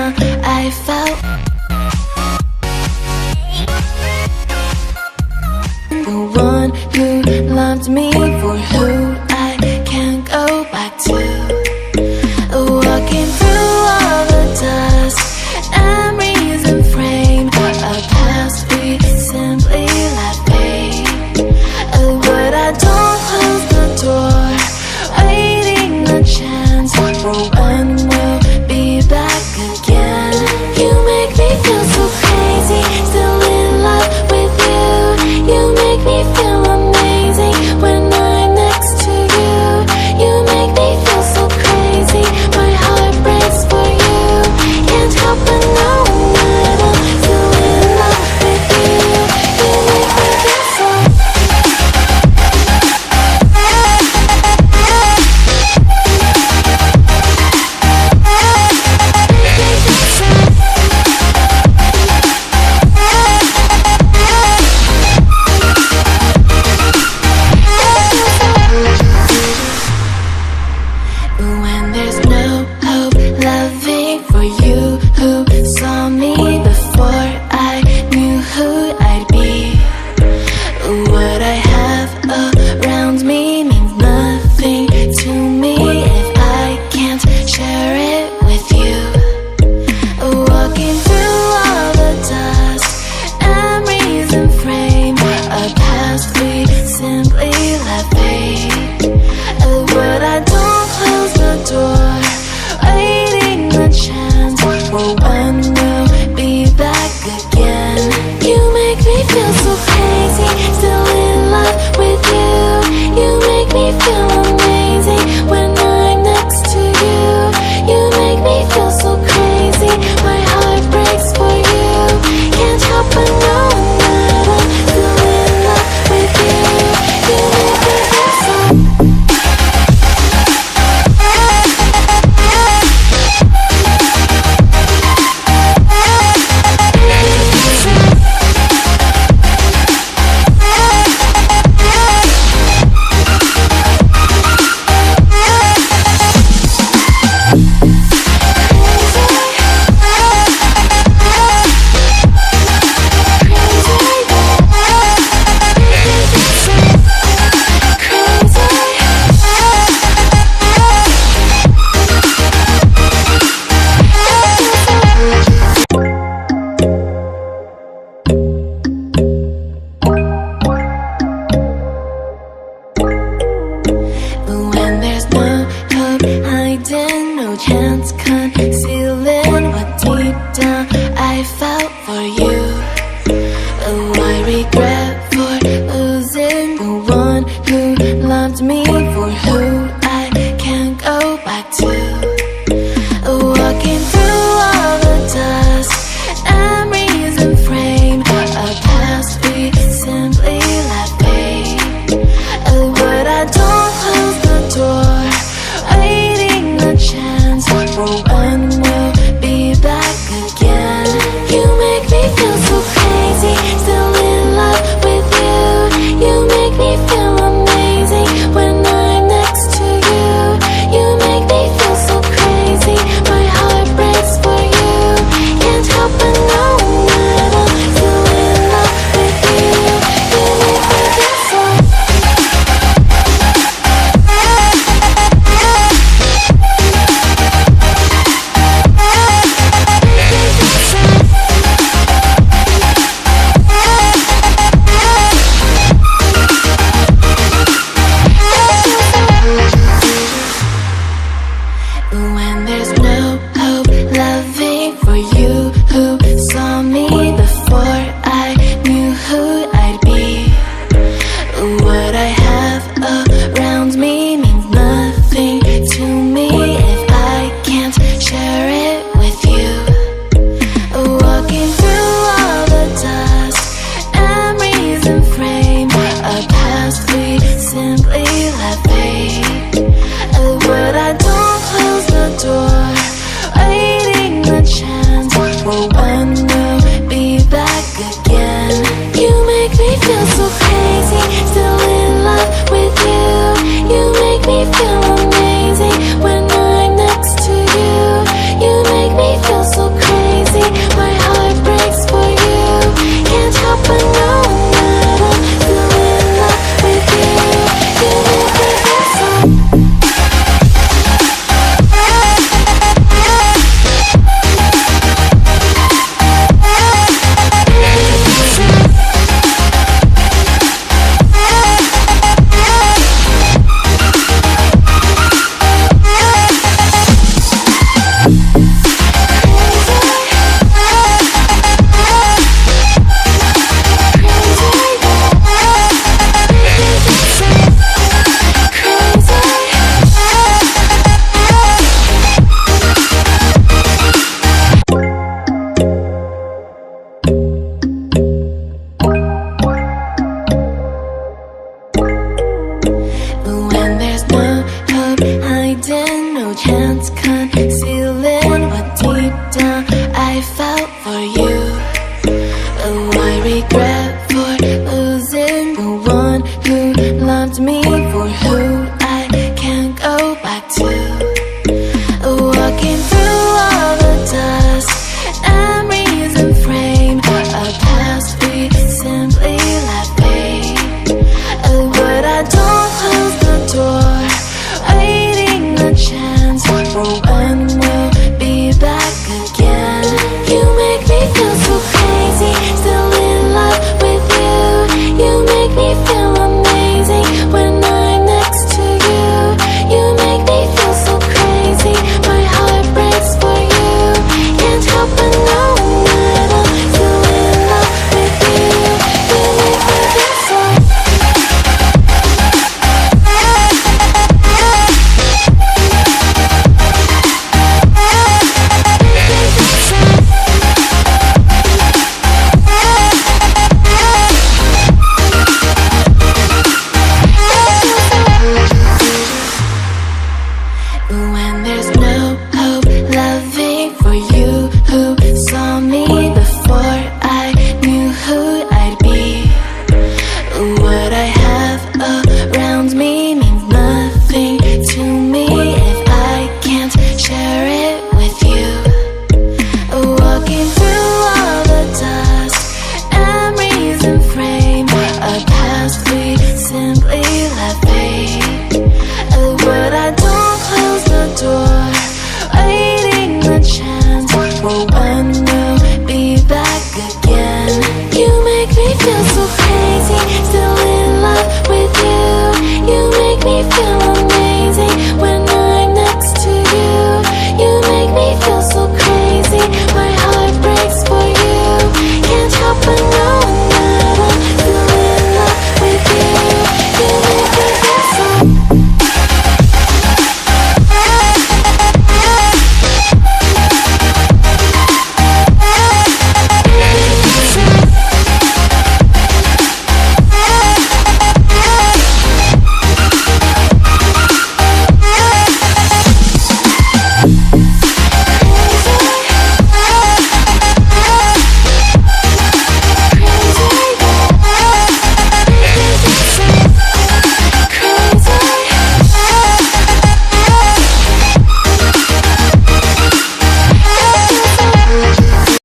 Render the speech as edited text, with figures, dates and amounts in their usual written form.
I felt the one who loved me for who I can't go back to. Walking through all the dust, memories and frame, a past we simply let fade. But I don't close the door, waiting the chance for when we'll be back again. You make me feel so crazy, still in love with you. You make me feel amazing when I'm next to you. You make me feel so crazy, my heart breaks for you. Can't help but know that I'm still in love with you. You make me feel so. When there's no hope loving for you who saw me before I knew who I'd be. What I have around me means nothing to me if I can't share it with you. Walking through all the dust, memories and frame, a past we simply let fade. But I don't close the door, waiting the chance for when